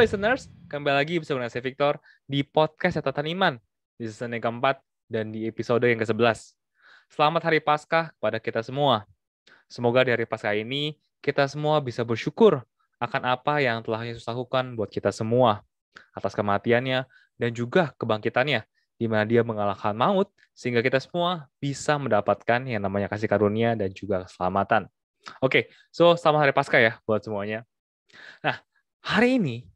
Halo listeners, kembali lagi bersama saya Victor di podcast Catatan Iman di season yang keempat dan di episode yang ke-11. Selamat Hari Paskah kepada kita semua. Semoga di Hari Paskah ini kita semua bisa bersyukur akan apa yang telah Yesus lakukan buat kita semua, atas kematiannya dan juga kebangkitannya, di mana dia mengalahkan maut sehingga kita semua bisa mendapatkan yang namanya kasih karunia dan juga keselamatan. Oke, selamat Hari Paskah ya buat semuanya. Nah, hari ini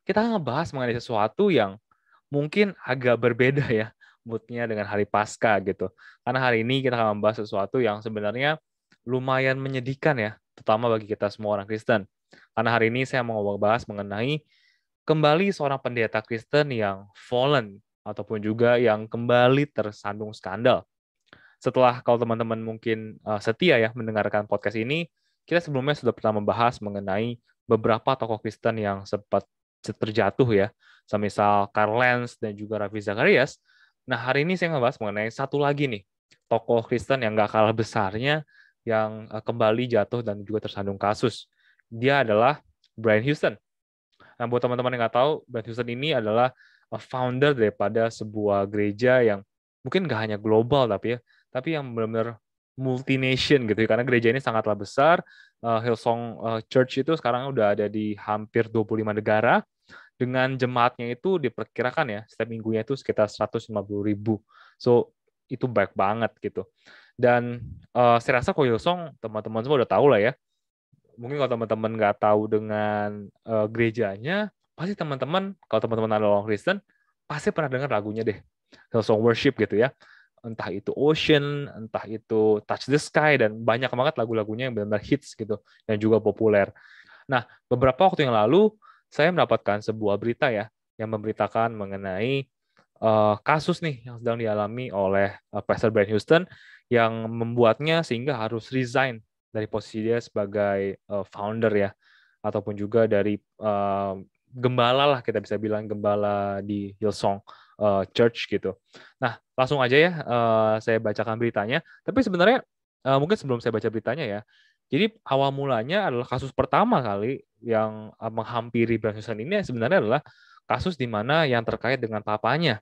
kita ngebahas mengenai sesuatu yang mungkin agak berbeda ya moodnya dengan hari Paskah gitu. Karena hari ini kita akan membahas sesuatu yang sebenarnya lumayan menyedihkan ya, terutama bagi kita semua orang Kristen. Karena hari ini saya mau membahas mengenai kembali seorang pendeta Kristen yang fallen ataupun juga yang kembali tersandung skandal. Setelah kalau teman-teman mungkin setia ya mendengarkan podcast ini, kita sebelumnya sudah pernah membahas mengenai beberapa tokoh Kristen yang sempat terjatuh ya, semisal Karl Lenz dan juga Ravi Zacharias. Nah, hari ini saya ngebahas mengenai satu lagi nih, tokoh Kristen yang nggak kalah besarnya, yang kembali jatuh dan juga tersandung kasus. Dia adalah Brian Houston. Nah, buat teman-teman yang nggak tahu, Brian Houston ini adalah founder daripada sebuah gereja yang mungkin nggak hanya global tapi yang benar-benar multination gitu, karena gereja ini sangatlah besar. Hillsong Church itu sekarang udah ada di hampir 25 negara, dengan jemaatnya itu diperkirakan ya, setiap minggunya itu sekitar 150.000. So, itu baik banget gitu. Dan saya rasa kalau Hillsong, teman-teman semua udah tahu lah ya. Mungkin kalau teman-teman nggak tahu dengan gerejanya, pasti teman-teman, kalau teman-teman adalah orang Kristen, pasti pernah dengar lagunya deh. Hillsong Worship gitu ya. Entah itu Ocean, entah itu Touch the Sky, dan banyak banget lagu-lagunya yang benar-benar hits gitu, dan juga populer. Nah, beberapa waktu yang lalu, saya mendapatkan sebuah berita ya, yang memberitakan mengenai kasus nih yang sedang dialami oleh Pastor Brian Houston, yang membuatnya sehingga harus resign dari posisi dia sebagai founder ya, ataupun juga dari gembala lah, kita bisa bilang gembala di Hillsong Church gitu. Nah, langsung aja ya saya bacakan beritanya. Tapi sebenarnya mungkin sebelum saya baca beritanya ya, jadi awal mulanya adalah kasus pertama kali yang menghampiri Brian Houston ini sebenarnya adalah kasus di mana yang terkait dengan papanya.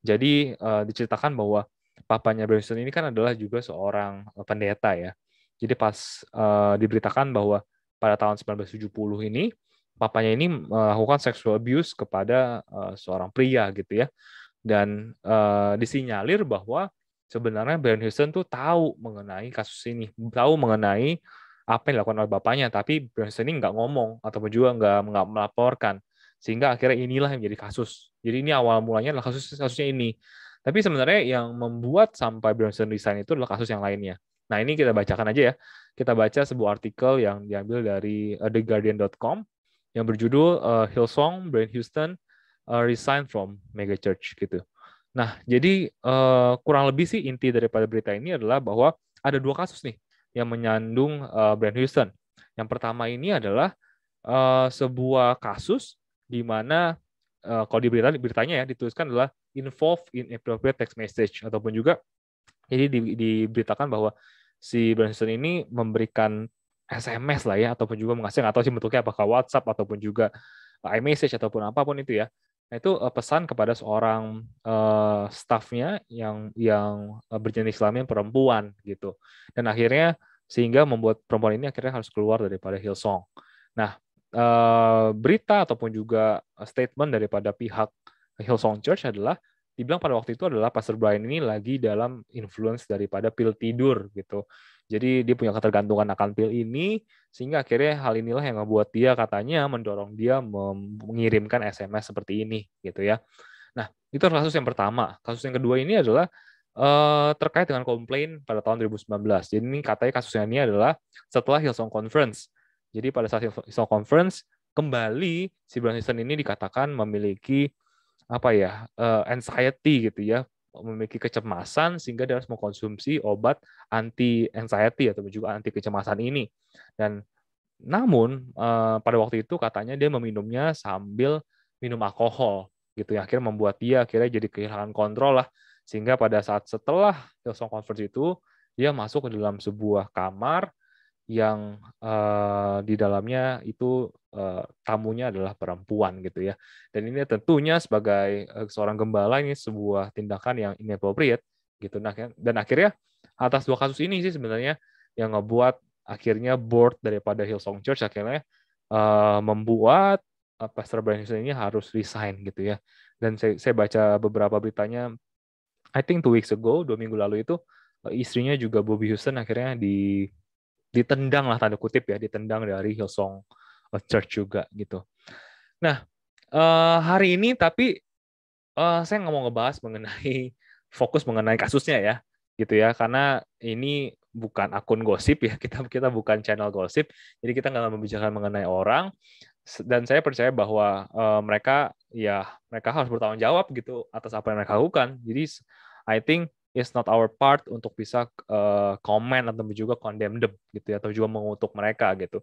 Jadi diceritakan bahwa papanya Brian Houston ini kan adalah juga seorang pendeta ya. Jadi pas diberitakan bahwa pada tahun 1970 ini papanya ini melakukan sexual abuse kepada seorang pria gitu ya. Dan disinyalir bahwa sebenarnya Brian Houston tuh tahu mengenai kasus ini, tahu mengenai apa yang dilakukan oleh bapaknya, tapi Brian Houston ini nggak ngomong ataupun juga nggak melaporkan, sehingga akhirnya inilah yang menjadi kasus. Jadi ini awal mulanya adalah kasusnya ini. Tapi sebenarnya yang membuat sampai Brian Houston resign itu adalah kasus yang lainnya. Nah, ini kita bacakan aja ya. Kita baca sebuah artikel yang diambil dari theguardian.com yang berjudul Hillsong Brian Houston resign from mega church gitu. Nah, jadi kurang lebih sih inti daripada berita ini adalah bahwa ada dua kasus nih yang menyandung Brian Houston. Yang pertama ini adalah sebuah kasus di mana kalau di beritanya ya dituliskan adalah involved in inappropriate text message, ataupun juga jadi diberitakan bahwa si Brian Houston ini memberikan SMS lah ya, ataupun juga mengasih, nggak tahu sih bentuknya apakah WhatsApp ataupun juga iMessage ataupun apapun itu ya. Nah, itu pesan kepada seorang staffnya yang berjenis kelamin perempuan gitu. Dan akhirnya sehingga membuat perempuan ini akhirnya harus keluar daripada Hillsong. Nah, berita ataupun juga statement daripada pihak Hillsong Church adalah dibilang pada waktu itu adalah Pastor Brian ini lagi dalam influence daripada pil tidur gitu. Jadi dia punya ketergantungan akan pil ini, sehingga akhirnya hal inilah yang membuat dia katanya mendorong dia mengirimkan SMS seperti ini gitu ya. Nah, itu kasus yang pertama. Kasus yang kedua ini adalah terkait dengan komplain pada tahun 2019. Jadi ini katanya kasusnya ini adalah setelah Hillsong Conference. Jadi pada saat Hillsong Conference kembali si Brian Houston ini dikatakan memiliki anxiety gitu ya, memiliki kecemasan sehingga dia harus mengkonsumsi obat anti anxiety atau juga anti kecemasan ini. Dan namun pada waktu itu katanya dia meminumnya sambil minum alkohol gitu ya, akhirnya membuat dia akhirnya jadi kehilangan kontrol lah, sehingga pada saat setelah Hillsong Conference itu dia masuk ke dalam sebuah kamar yang di dalamnya itu tamunya adalah perempuan gitu ya. Dan ini tentunya sebagai seorang gembala ini sebuah tindakan yang inappropriate gitu. Nah, dan akhirnya atas dua kasus ini sih sebenarnya yang ngebuat akhirnya board daripada Hillsong Church akhirnya membuat Pastor Brian Houston ini harus resign gitu ya. Dan saya baca beberapa beritanya, I think 2 weeks ago, 2 minggu lalu itu istrinya juga Bobby Houston akhirnya ditendang lah tanda kutip ya, ditendang dari Hillsong Church juga gitu. Nah, hari ini tapi saya nggak mau ngebahas mengenai fokus mengenai kasusnya ya, gitu ya, karena ini bukan akun gosip ya, kita bukan channel gosip, jadi kita nggak membicarakan mengenai orang, dan saya percaya bahwa mereka harus bertanggung jawab gitu atas apa yang mereka lakukan. Jadi I think it's not our part untuk bisa comment atau juga condemn them gitu ya, atau juga mengutuk mereka gitu.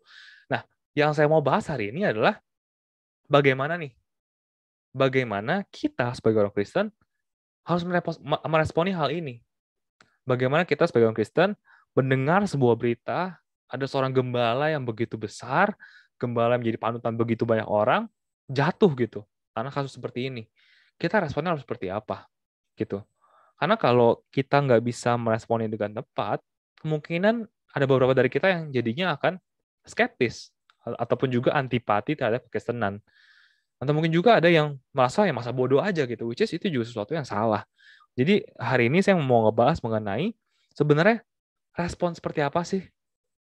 Nah, yang saya mau bahas hari ini adalah bagaimana kita sebagai orang Kristen harus meresponi hal ini. Bagaimana kita sebagai orang Kristen mendengar sebuah berita, ada seorang gembala yang begitu besar, gembala yang menjadi panutan begitu banyak orang, jatuh gitu, karena kasus seperti ini. Kita responnya harus seperti apa? Gitu. Karena kalau kita nggak bisa meresponnya dengan tepat, kemungkinan ada beberapa dari kita yang jadinya akan skeptis, ataupun juga antipati terhadap kekristenan. Atau mungkin juga ada yang merasa ya masa bodoh aja gitu, which is itu juga sesuatu yang salah. Jadi hari ini saya mau ngebahas mengenai sebenarnya respon seperti apa sih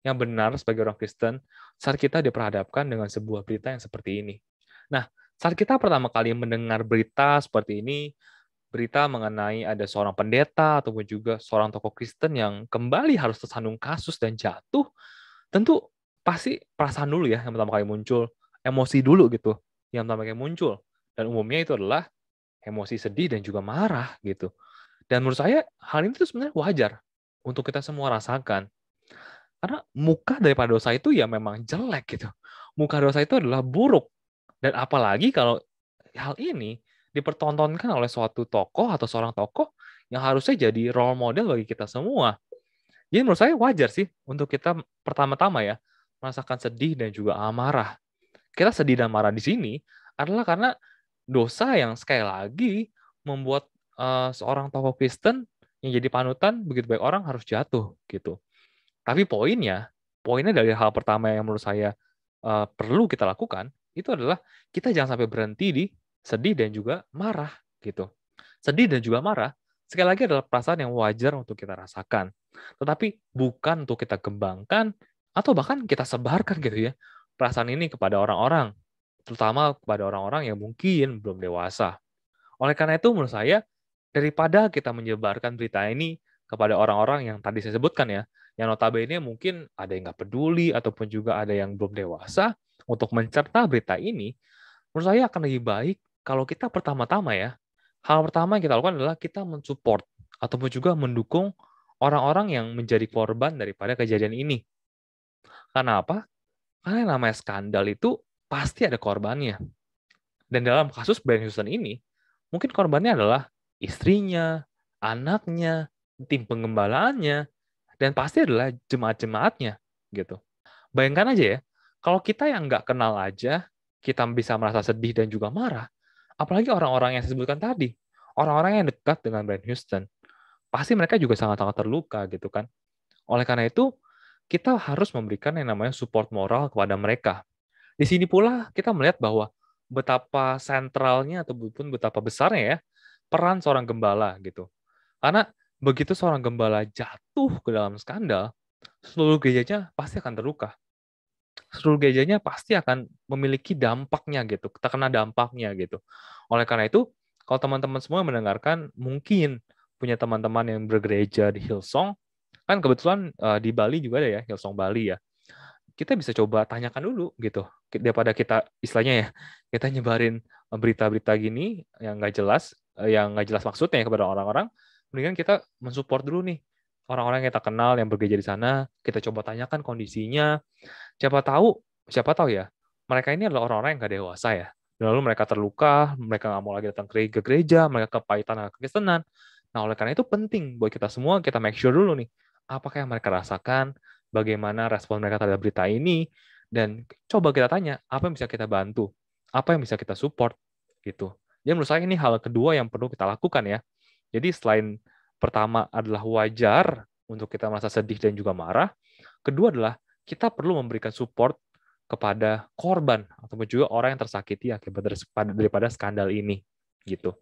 yang benar sebagai orang Kristen saat kita diperhadapkan dengan sebuah berita yang seperti ini. Nah, saat kita pertama kali mendengar berita seperti ini, berita mengenai ada seorang pendeta ataupun juga seorang tokoh Kristen yang kembali harus tersandung kasus dan jatuh, tentu pasti perasaan dulu ya yang pertama kali muncul, emosi dulu gitu yang pertama kali muncul. Dan umumnya itu adalah emosi sedih dan juga marah gitu. Dan menurut saya hal ini tuh sebenarnya wajar untuk kita semua rasakan. Karena muka daripada dosa itu ya memang jelek gitu. Muka dosa itu adalah buruk. Dan apalagi kalau hal ini dipertontonkan oleh suatu tokoh atau seorang tokoh yang harusnya jadi role model bagi kita semua. Jadi menurut saya wajar sih untuk kita pertama-tama ya merasakan sedih dan juga amarah. Kita sedih dan marah di sini adalah karena dosa yang sekali lagi membuat seorang tokoh Kristen yang jadi panutan begitu baik orang harus jatuh gitu. Tapi poinnya dari hal pertama yang menurut saya perlu kita lakukan itu adalah kita jangan sampai berhenti di sedih dan juga marah gitu. Sedih dan juga marah sekali lagi adalah perasaan yang wajar untuk kita rasakan. Tetapi bukan untuk kita kembangkan atau bahkan kita sebarkan gitu ya perasaan ini kepada orang-orang, terutama kepada orang-orang yang mungkin belum dewasa. Oleh karena itu menurut saya daripada kita menyebarkan berita ini kepada orang-orang yang tadi saya sebutkan ya, yang notabene mungkin ada yang nggak peduli ataupun juga ada yang belum dewasa untuk mencerna berita ini, menurut saya akan lebih baik kalau kita pertama-tama ya, hal pertama yang kita lakukan adalah kita mensupport ataupun juga mendukung orang-orang yang menjadi korban daripada kejadian ini. Karena apa? Karena yang namanya skandal itu pasti ada korbannya. Dan dalam kasus Brian Houston ini, mungkin korbannya adalah istrinya, anaknya, tim pengembalaannya, dan pasti adalah jemaat-jemaatnya. Gitu. Bayangkan aja ya, kalau kita yang nggak kenal aja, kita bisa merasa sedih dan juga marah, apalagi orang-orang yang saya sebutkan tadi, orang-orang yang dekat dengan Brian Houston, pasti mereka juga sangat-sangat terluka gitu kan. Oleh karena itu, kita harus memberikan yang namanya support moral kepada mereka. Di sini pula kita melihat bahwa betapa sentralnya ataupun betapa besarnya ya peran seorang gembala gitu. Karena begitu seorang gembala jatuh ke dalam skandal, seluruh gerejanya pasti akan terluka. Seluruh gerejanya pasti akan memiliki dampaknya gitu, terkena dampaknya gitu. Oleh karena itu, kalau teman-teman semua mendengarkan, mungkin punya teman-teman yang bergereja di Hillsong, kan kebetulan di Bali juga ada ya, Hillsong Bali ya. Kita bisa coba tanyakan dulu gitu, daripada kita istilahnya ya, kita nyebarin berita-berita gini yang nggak jelas maksudnya kepada orang-orang, mendingan kita mensupport dulu nih orang-orang yang kita kenal yang bergereja di sana, kita coba tanyakan kondisinya. Siapa tahu ya, mereka ini adalah orang-orang yang nggak dewasa ya. Dan lalu mereka terluka, mereka nggak mau lagi datang ke gereja, mereka kepahitan dengan kekristenan. Nah, oleh karena itu penting buat kita semua, kita make sure dulu nih, apakah yang mereka rasakan, bagaimana respon mereka terhadap berita ini, dan coba kita tanya, apa yang bisa kita bantu, apa yang bisa kita support, gitu. Jadi menurut saya ini hal kedua yang perlu kita lakukan ya. Jadi selain pertama adalah wajar untuk kita merasa sedih dan juga marah, kedua adalah kita perlu memberikan support kepada korban ataupun juga orang yang tersakiti akibat daripada skandal ini, gitu.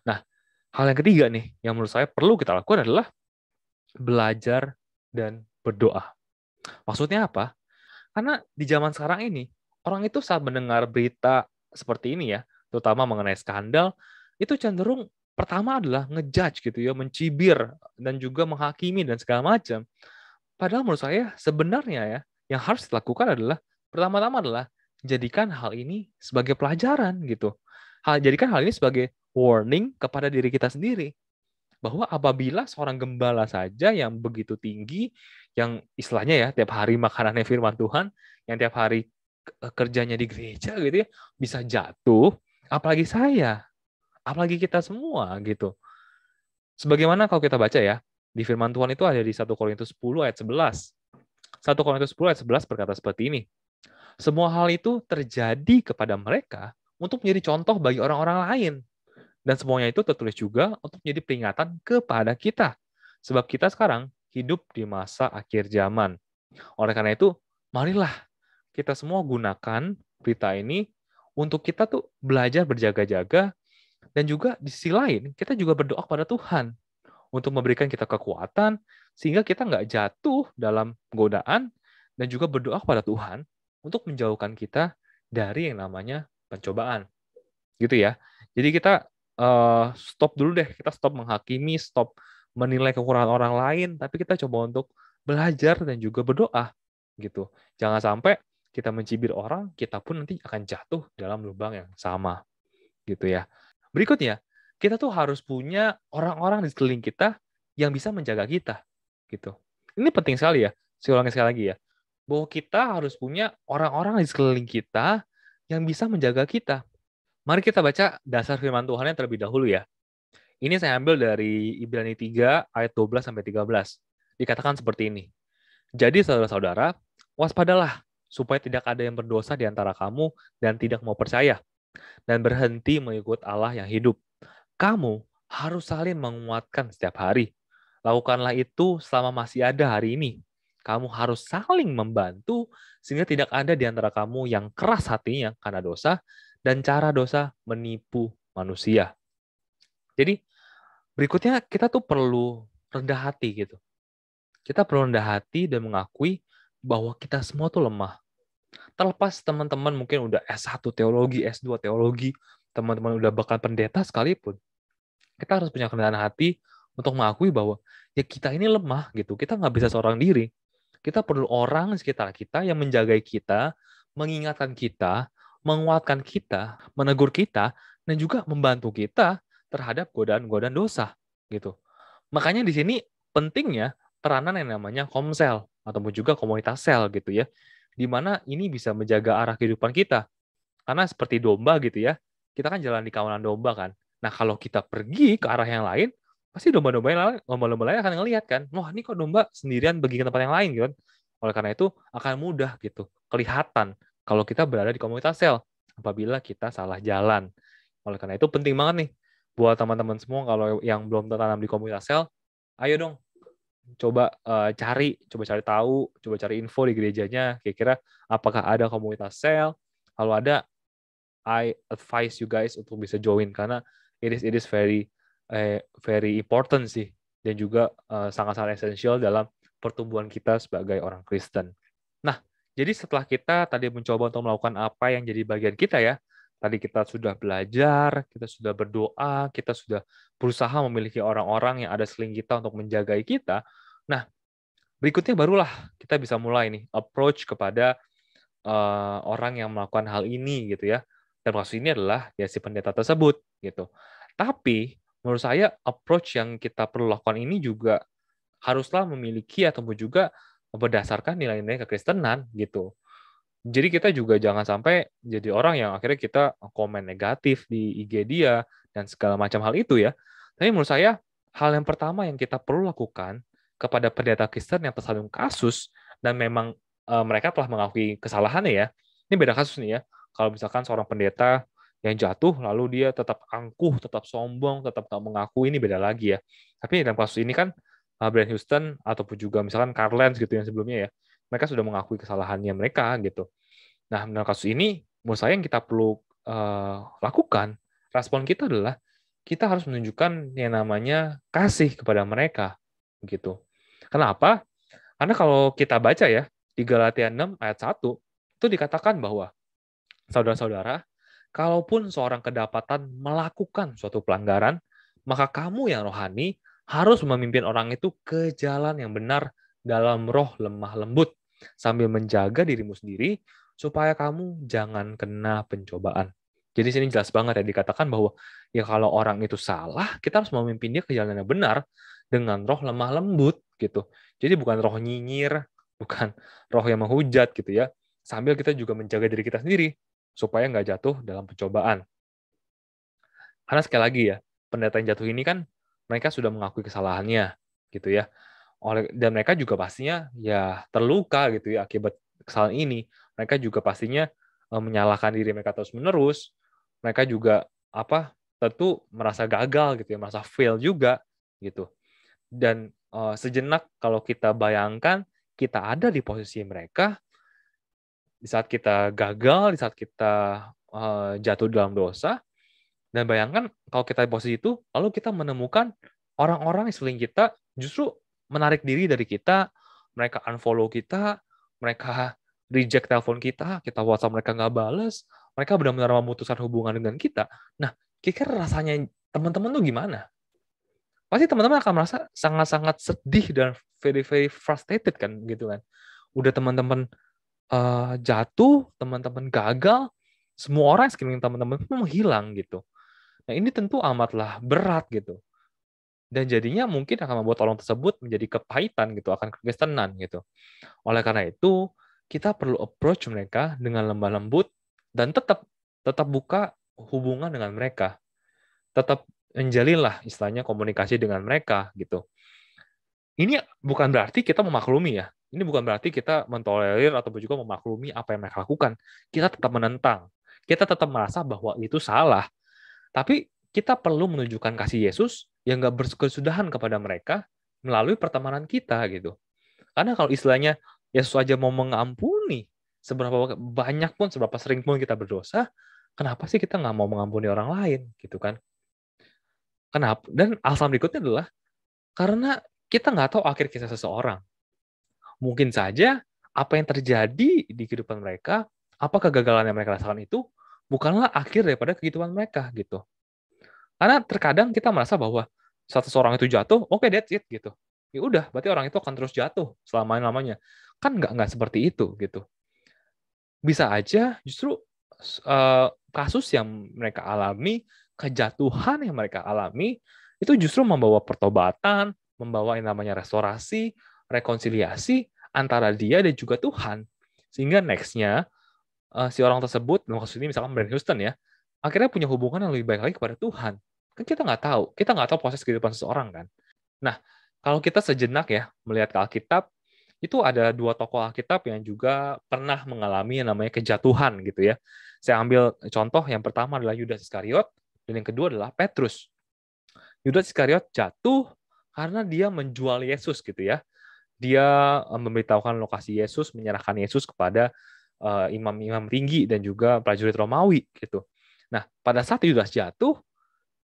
Nah, hal yang ketiga nih yang menurut saya perlu kita lakukan adalah belajar dan berdoa. Maksudnya apa? Karena di zaman sekarang ini, orang itu saat mendengar berita seperti ini ya, terutama mengenai skandal, itu cenderung pertama adalah ngejudge gitu ya, mencibir dan juga menghakimi dan segala macam. Padahal menurut saya sebenarnya ya, yang harus dilakukan adalah pertama-tama adalah jadikan hal ini sebagai pelajaran gitu. Jadikan hal ini sebagai warning kepada diri kita sendiri. Bahwa apabila seorang gembala saja yang begitu tinggi, yang istilahnya ya tiap hari makanannya firman Tuhan, yang tiap hari kerjanya di gereja gitu ya, bisa jatuh, apalagi saya, apalagi kita semua gitu. Sebagaimana kalau kita baca ya, di firman Tuhan itu ada di 1 Korintus 10 ayat 11. 1 Korintus 10 ayat 11 berkata seperti ini. Semua hal itu terjadi kepada mereka untuk menjadi contoh bagi orang-orang lain. Dan semuanya itu tertulis juga untuk menjadi peringatan kepada kita. Sebab kita sekarang hidup di masa akhir zaman. Oleh karena itu, marilah kita semua gunakan berita ini untuk kita tuh belajar berjaga-jaga, dan juga di sisi lain kita juga berdoa kepada Tuhan untuk memberikan kita kekuatan sehingga kita nggak jatuh dalam godaan, dan juga berdoa kepada Tuhan untuk menjauhkan kita dari yang namanya pencobaan. Gitu ya. Jadi kita stop dulu deh, kita stop menghakimi, stop menilai kekurangan orang lain, tapi kita coba untuk belajar dan juga berdoa gitu. Jangan sampai kita mencibir orang, kita pun nanti akan jatuh dalam lubang yang sama gitu ya. Berikutnya, kita tuh harus punya orang-orang di sekeliling kita yang bisa menjaga kita gitu. Ini penting sekali ya. Saya ulangi sekali lagi ya. Bahwa kita harus punya orang-orang di sekeliling kita yang bisa menjaga kita. Mari kita baca dasar firman Tuhan yang terlebih dahulu ya. Ini saya ambil dari Ibrani 3 ayat 12 sampai 13. Dikatakan seperti ini. Jadi saudara-saudara, waspadalah supaya tidak ada yang berdosa di antara kamu dan tidak mau percaya dan berhenti mengikut Allah yang hidup. Kamu harus saling menguatkan setiap hari. Lakukanlah itu selama masih ada hari ini. Kamu harus saling membantu sehingga tidak ada di antara kamu yang keras hatinya karena dosa dan cara dosa menipu manusia. Jadi berikutnya kita tuh perlu rendah hati gitu. Kita perlu rendah hati dan mengakui bahwa kita semua tuh lemah. Terlepas teman-teman mungkin udah S1 teologi, S2 teologi, teman-teman udah bahkan pendeta sekalipun, kita harus punya kerendahan hati untuk mengakui bahwa ya kita ini lemah gitu. Kita nggak bisa seorang diri. Kita perlu orang di sekitar kita yang menjaga kita, mengingatkan kita, menguatkan kita, menegur kita, dan juga membantu kita terhadap godaan-godaan dosa gitu. Makanya di sini pentingnya peranan yang namanya komsel ataupun juga komunitas sel gitu ya. Di mana ini bisa menjaga arah kehidupan kita. Karena seperti domba gitu ya. Kita kan jalan di kawanan domba kan. Nah, kalau kita pergi ke arah yang lain, pasti domba-domba lain akan ngelihat kan, wah ini kok domba sendirian pergi ke tempat yang lain gitu kan. Oleh karena itu akan mudah gitu kelihatan kalau kita berada di komunitas sel apabila kita salah jalan. Oleh karena itu penting banget nih buat teman-teman semua kalau yang belum tertanam di komunitas sel, ayo dong coba cari tahu, coba cari info di gerejanya, kira-kira apakah ada komunitas sel. Kalau ada, I advise you guys untuk bisa join karena it is very important sih, dan juga sangat-sangat esensial dalam pertumbuhan kita sebagai orang Kristen. Nah, jadi setelah kita tadi mencoba untuk melakukan apa yang jadi bagian kita ya, tadi kita sudah belajar, kita sudah berdoa, kita sudah berusaha memiliki orang-orang yang ada sekeliling kita untuk menjagai kita. Nah, berikutnya barulah kita bisa mulai nih approach kepada orang yang melakukan hal ini gitu ya. Dan kasus ini adalah ya si pendeta tersebut gitu. Tapi menurut saya approach yang kita perlu lakukan ini juga haruslah memiliki ataupun juga berdasarkan nilai-nilai kekristenan gitu. Jadi kita juga jangan sampai jadi orang yang akhirnya kita komen negatif di IG dia dan segala macam hal itu ya. Tapi menurut saya hal yang pertama yang kita perlu lakukan kepada pendeta Kristen yang tersandung kasus dan memang mereka telah mengakui kesalahannya ya. Ini beda kasus nih ya. Kalau misalkan seorang pendeta yang jatuh lalu dia tetap angkuh, tetap sombong, tetap nggak mengakui, ini beda lagi ya. Tapi dalam kasus ini kan Brian Houston ataupun juga misalkan Carl Lentz gitu yang sebelumnya ya, mereka sudah mengakui kesalahannya mereka gitu. Nah, dalam kasus ini menurut saya yang kita perlu lakukan, respon kita adalah kita harus menunjukkan yang namanya kasih kepada mereka gitu. Kenapa? Karena kalau kita baca ya di Galatia 6 ayat 1 itu dikatakan bahwa saudara-saudara, kalaupun seorang kedapatan melakukan suatu pelanggaran, maka kamu yang rohani harus memimpin orang itu ke jalan yang benar dalam roh lemah lembut, sambil menjaga dirimu sendiri, supaya kamu jangan kena pencobaan. Jadi sini jelas banget ya, dikatakan bahwa ya kalau orang itu salah, kita harus memimpin dia ke jalan yang benar dengan roh lemah lembut gitu. Jadi bukan roh nyinyir, bukan roh yang menghujat gitu ya. Sambil kita juga menjaga diri kita sendiri supaya nggak jatuh dalam pencobaan. Karena sekali lagi ya, pendeta yang jatuh ini kan mereka sudah mengakui kesalahannya gitu ya. Dan mereka juga pastinya ya terluka gitu ya akibat kesalahan ini. Mereka juga pastinya menyalahkan diri mereka terus-menerus. Mereka juga tentu merasa gagal gitu ya, merasa fail juga gitu. Dan sejenak kalau kita bayangkan kita ada di posisi mereka, di saat kita gagal, di saat kita jatuh dalam dosa, dan bayangkan kalau kita di posisi itu, lalu kita menemukan orang-orang di sekeliling kita justru menarik diri dari kita, mereka unfollow kita, mereka reject telepon kita WhatsApp mereka nggak bales, mereka benar-benar memutuskan hubungan dengan kita. Nah, kira-kira rasanya teman-teman tuh gimana? Pasti teman-teman akan merasa sangat-sangat sedih dan very very frustrated kan gitu kan. Udah teman-teman jatuh, teman-teman gagal, semua orang sekeliling teman-teman pun menghilang gitu. Nah, ini tentu amatlah berat gitu. Dan jadinya mungkin akan membuat orang tersebut menjadi kepahitan gitu, akan kekristenan gitu. Oleh karena itu, kita perlu approach mereka dengan lemah lembut dan tetap buka hubungan dengan mereka. Tetap menjalinlah istilahnya komunikasi dengan mereka gitu. Ini bukan berarti kita memaklumi ya. Ini bukan berarti kita mentolerir atau juga memaklumi apa yang mereka lakukan. Kita tetap menentang. Kita tetap merasa bahwa itu salah. Tapi kita perlu menunjukkan kasih Yesus yang nggak berkesudahan kepada mereka melalui pertemanan kita gitu. Karena kalau istilahnya Yesus aja mau mengampuni, seberapa banyak pun, seberapa sering pun kita berdosa, kenapa sih kita nggak mau mengampuni orang lain gitu kan? Kenapa? Dan alasan berikutnya adalah karena kita nggak tahu akhir kisah seseorang. Mungkin saja apa yang terjadi di kehidupan mereka, apa kegagalan yang mereka rasakan itu bukanlah akhir daripada kehidupan mereka gitu. Karena terkadang kita merasa bahwa saat seseorang itu jatuh, oke, that's it gitu. Ya udah, berarti orang itu akan terus jatuh selama-lamanya. Kan nggak seperti itu gitu. Bisa aja justru kasus yang mereka alami, kejatuhan yang mereka alami, itu justru membawa pertobatan, membawa yang namanya restorasi, rekonsiliasi antara dia dan juga Tuhan. Sehingga next-nya, si orang tersebut, dalam kasus ini misalkan Brian Houston ya, akhirnya punya hubungan yang lebih baik lagi kepada Tuhan. Kan kita nggak tahu proses kehidupan seseorang kan. Nah, kalau kita sejenak ya melihat ke Alkitab, itu ada dua tokoh Alkitab yang juga pernah mengalami yang namanya kejatuhan gitu ya. Saya ambil contoh, yang pertama adalah Yudas Iskariot, dan yang kedua adalah Petrus. Yudas Iskariot jatuh karena dia menjual Yesus gitu ya. Dia memberitahukan lokasi Yesus, menyerahkan Yesus kepada imam-imam tinggi dan juga prajurit Romawi gitu. Nah, pada saat Yudas jatuh,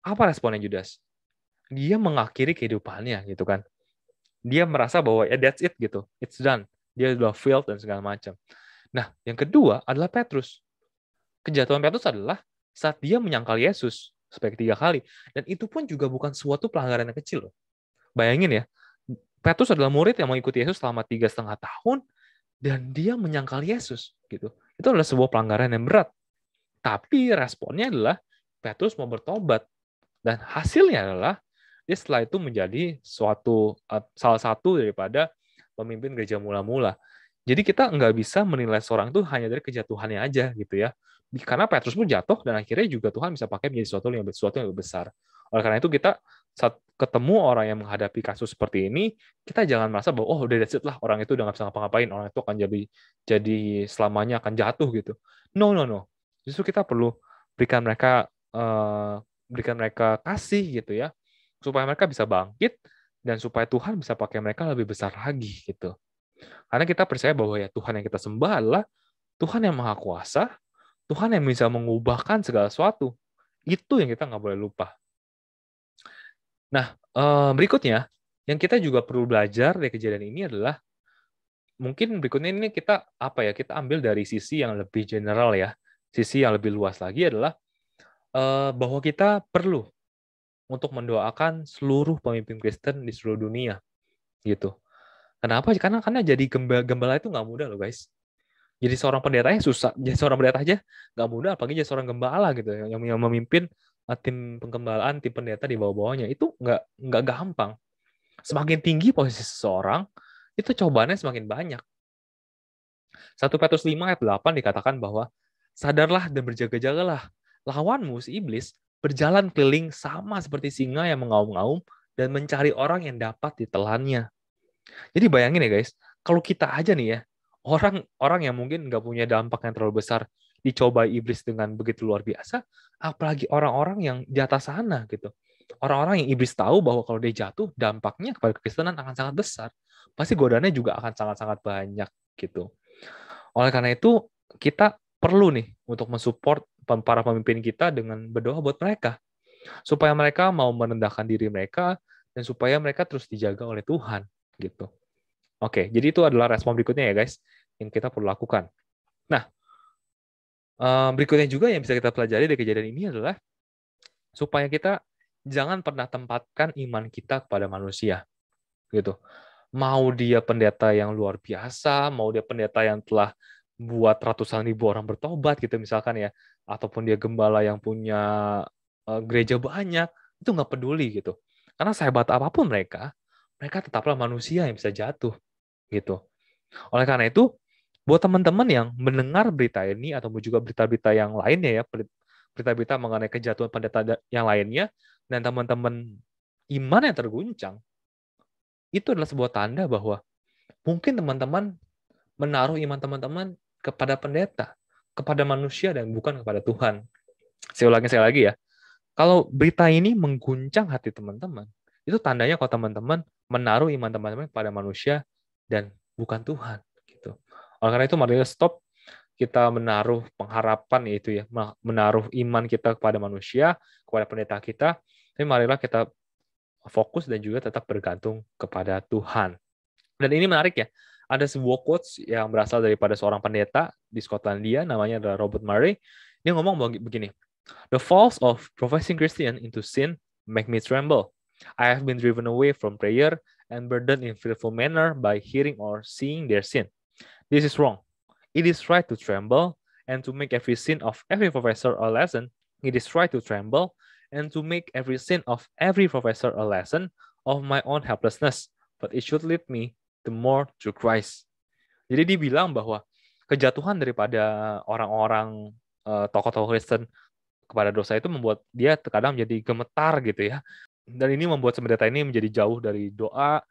apa responnya Yudas? Dia mengakhiri kehidupannya gitu kan. Dia merasa bahwa ya that's it gitu, it's done. Dia sudah failed dan segala macam. Nah, yang kedua adalah Petrus. Kejatuhan Petrus adalah saat dia menyangkal Yesus sebanyak 3 kali. Dan itu pun juga bukan suatu pelanggaran yang kecil loh. Bayangin ya, Petrus adalah murid yang mengikuti Yesus selama 3,5 tahun, dan dia menyangkal Yesus gitu. Itu adalah sebuah pelanggaran yang berat. Tapi responnya adalah Petrus mau bertobat. Dan hasilnya adalah dia setelah itu menjadi salah satu daripada pemimpin gereja mula-mula. Jadi kita nggak bisa menilai seorang itu hanya dari kejatuhannya aja gitu ya. Karena Petrus pun jatuh dan akhirnya juga Tuhan bisa pakai menjadi sesuatu yang lebih besar. Oleh karena itu kita saat ketemu orang yang menghadapi kasus seperti ini, kita jangan merasa bahwa oh udah that's it lah, orang itu udah nggak bisa ngapa-ngapain, orang itu akan jadi selamanya akan jatuh gitu. No, no, no. Justru kita perlu berikan mereka kasih gitu ya, supaya mereka bisa bangkit dan supaya Tuhan bisa pakai mereka lebih besar lagi gitu. Karena kita percaya bahwa ya Tuhan yang kita sembah adalah Tuhan yang Maha Kuasa, Tuhan yang bisa mengubahkan segala sesuatu. Itu yang kita nggak boleh lupa. Nah, berikutnya, yang kita juga perlu belajar dari kejadian ini adalah, mungkin berikutnya ini kita ambil dari sisi yang lebih general ya, sisi yang lebih luas lagi adalah bahwa kita perlu untuk mendoakan seluruh pemimpin Kristen di seluruh dunia, gitu. Kenapa? Karena jadi gembala itu nggak mudah loh guys. Jadi seorang pendeta susah. Jadi seorang pendeta aja nggak mudah, apalagi jadi seorang gembala gitu yang memimpin tim penggembalaan, tim pendeta di bawah-bawahnya itu nggak gampang. Semakin tinggi posisi seseorang, itu cobaannya semakin banyak. 1 Petrus 5 ayat 8 dikatakan bahwa sadarlah dan berjaga-jagalah. Lawanmu si iblis berjalan keliling sama seperti singa yang mengaum-ngaum dan mencari orang yang dapat ditelannya. Jadi bayangin ya guys, kalau kita aja nih ya, orang yang mungkin nggak punya dampak yang terlalu besar dicobai iblis dengan begitu luar biasa, apalagi orang-orang yang di atas sana gitu. Orang-orang yang iblis tahu bahwa kalau dia jatuh, dampaknya kepada kekristenan akan sangat besar. Pasti godaannya juga akan sangat-sangat banyak gitu. Oleh karena itu, kita perlu nih untuk mensupport para pemimpin kita dengan berdoa buat mereka. Supaya mereka mau merendahkan diri mereka, dan supaya mereka terus dijaga oleh Tuhan gitu. Oke, jadi itu adalah respon berikutnya ya guys, yang kita perlu lakukan. Nah, berikutnya juga yang bisa kita pelajari dari kejadian ini adalah supaya kita jangan pernah tempatkan iman kita kepada manusia, gitu. Mau dia pendeta yang luar biasa, mau dia pendeta yang telah buat ratusan ribu orang bertobat gitu misalkan ya, ataupun dia gembala yang punya gereja banyak, itu nggak peduli gitu. Karena sehebat apapun mereka tetaplah manusia yang bisa jatuh gitu. Oleh karena itu, buat teman-teman yang mendengar berita ini atau juga berita-berita yang lainnya ya, berita-berita mengenai kejatuhan pendeta yang lainnya, dan teman-teman iman yang terguncang, itu adalah sebuah tanda bahwa mungkin teman-teman menaruh iman teman-teman kepada pendeta, kepada manusia, dan bukan kepada Tuhan. Saya ulangi sekali lagi ya. Kalau berita ini mengguncang hati teman-teman, itu tandanya kalau teman-teman menaruh iman teman-teman kepada manusia dan bukan Tuhan. Gitu. Oleh karena itu, mari stop kita menaruh pengharapan yaitu ya, menaruh iman kita kepada manusia, kepada pendeta kita, tapi marilah kita fokus dan juga tetap bergantung kepada Tuhan. Dan ini menarik ya, ada sebuah quotes yang berasal daripada seorang pendeta di Skotlandia, namanya adalah Robert Murray. Dia ngomong begini, "The falls of professing Christian into sin make me tremble. I have been driven away from prayer and burdened in fearful manner by hearing or seeing their sin. This is wrong. It is right to tremble and to make every sin of every professor a lesson. It is right to tremble and to make every sin of every professor a lesson of my own helplessness. But it should lead me the more to Christ." Jadi dia bilang bahwa kejatuhan daripada orang-orang tokoh-tokoh Kristen kepada dosa itu membuat dia terkadang menjadi gemetar gitu ya. Dan ini membuat pendeta ini menjadi jauh dari doa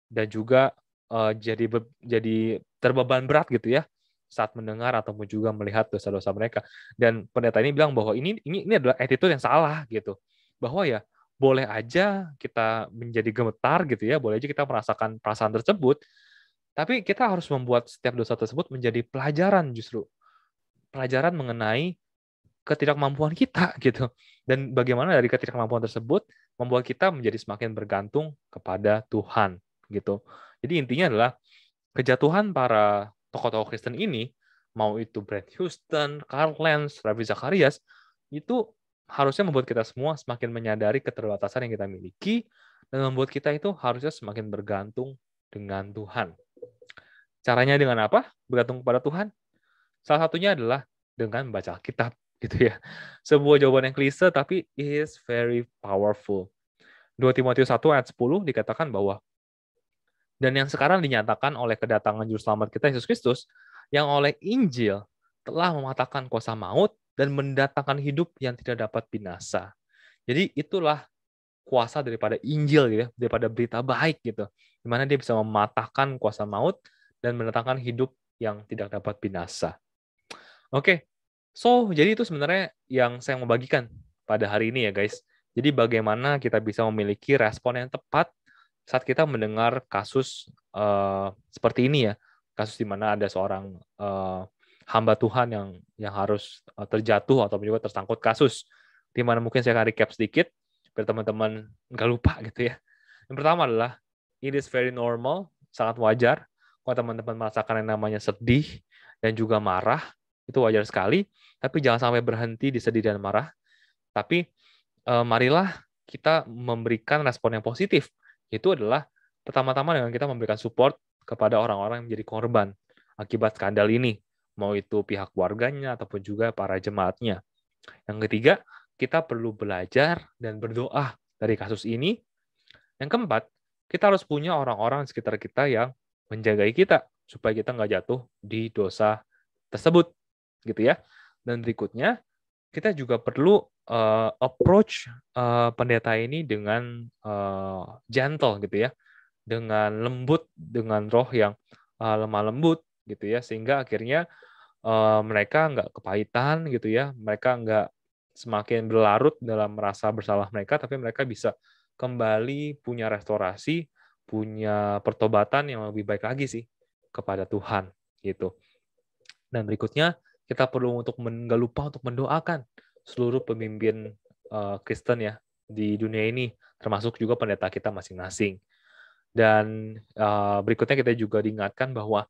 dan juga jadi terbeban berat gitu ya saat mendengar ataupun juga melihat dosa-dosa mereka. Dan pendeta ini bilang bahwa ini adalah attitude yang salah gitu. Bahwa ya boleh aja kita menjadi gemetar gitu ya, boleh aja kita merasakan perasaan tersebut, tapi kita harus membuat setiap dosa tersebut menjadi pelajaran justru. Pelajaran mengenai ketidakmampuan kita gitu. Dan bagaimana dari ketidakmampuan tersebut membuat kita menjadi semakin bergantung kepada Tuhan gitu. Jadi intinya adalah kejatuhan para tokoh-tokoh Kristen ini, mau itu Brad Houston, Carl Lentz, Ravi Zacharias, itu harusnya membuat kita semua semakin menyadari keterbatasan yang kita miliki dan membuat kita itu harusnya semakin bergantung dengan Tuhan. Caranya dengan apa? Bergantung kepada Tuhan. Salah satunya adalah dengan membaca Alkitab gitu ya. Sebuah jawaban yang klise tapi is very powerful. 2 Timotius 1 ayat 10 dikatakan bahwa dan yang sekarang dinyatakan oleh kedatangan juru selamat kita Yesus Kristus yang oleh Injil telah mematahkan kuasa maut dan mendatangkan hidup yang tidak dapat binasa. Jadi itulah kuasa daripada Injil gitu ya, daripada berita baik gitu. Di mana dia bisa mematahkan kuasa maut dan mendatangkan hidup yang tidak dapat binasa. Oke. So, jadi itu sebenarnya yang saya mau bagikan pada hari ini ya guys. Jadi bagaimana kita bisa memiliki respon yang tepat saat kita mendengar kasus seperti ini ya. Kasus di mana ada seorang hamba Tuhan yang harus terjatuh atau juga tersangkut kasus. Di mana mungkin saya akan recap sedikit biar teman-teman nggak lupa gitu ya. Yang pertama adalah it is very normal, sangat wajar kalau teman-teman merasakan yang namanya sedih dan juga marah. Itu wajar sekali, tapi jangan sampai berhenti di sedih dan marah. Tapi marilah kita memberikan respon yang positif. Itu adalah pertama-tama dengan kita memberikan support kepada orang-orang yang menjadi korban akibat skandal ini, mau itu pihak keluarganya ataupun juga para jemaatnya. Yang ketiga, kita perlu belajar dan berdoa dari kasus ini. Yang keempat, kita harus punya orang-orang di sekitar kita yang menjagai kita supaya kita nggak jatuh di dosa tersebut, gitu ya. Dan berikutnya, kita juga perlu approach pendeta ini dengan gentle, gitu ya, dengan lembut, dengan roh yang lemah lembut, gitu ya, sehingga akhirnya mereka nggak kepahitan, gitu ya, mereka nggak semakin berlarut dalam merasa bersalah mereka, tapi mereka bisa kembali punya restorasi, punya pertobatan yang lebih baik lagi sih kepada Tuhan, gitu. Dan berikutnya, kita perlu nggak lupa untuk mendoakan seluruh pemimpin Kristen ya di dunia ini, termasuk juga pendeta kita masing-masing. Dan berikutnya kita juga diingatkan bahwa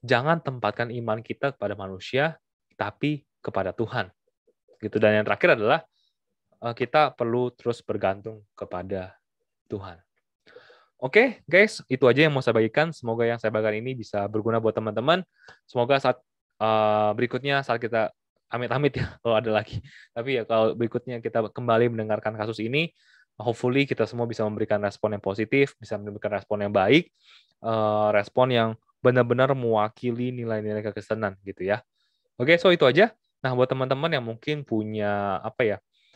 jangan tempatkan iman kita kepada manusia, tapi kepada Tuhan. Gitu. Dan yang terakhir adalah kita perlu terus bergantung kepada Tuhan. Oke, guys, itu aja yang mau saya bagikan. Semoga yang saya bagikan ini bisa berguna buat teman-teman. Semoga saat berikutnya, saat kita amit-amit ya, kalau ada lagi. Tapi ya kalau berikutnya kita kembali mendengarkan kasus ini, hopefully kita semua bisa memberikan respon yang positif, bisa memberikan respon yang baik, respon yang benar-benar mewakili nilai-nilai kekristenan gitu ya. Oke, so itu aja. Nah, buat teman-teman yang mungkin punya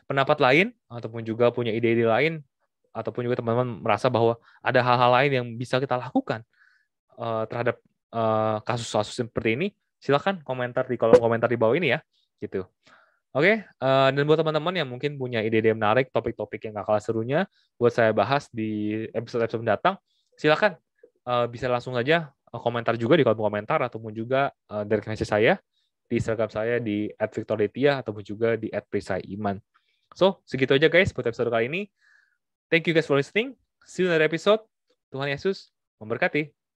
pendapat lain ataupun juga punya ide-ide lain ataupun juga teman-teman merasa bahwa ada hal-hal lain yang bisa kita lakukan terhadap kasus-kasus seperti ini, silakan komentar di kolom komentar di bawah ini ya, gitu. Oke, dan buat teman-teman yang mungkin punya ide-ide menarik, topik-topik yang gak kalah serunya buat saya bahas di episode-episode mendatang, silakan bisa langsung saja komentar juga di kolom komentar ataupun juga dari message saya di Instagram saya di @victorletia ataupun juga di @prisaiman. So, segitu aja guys buat episode kali ini. Thank you guys for listening. See you in another episode. Tuhan Yesus memberkati.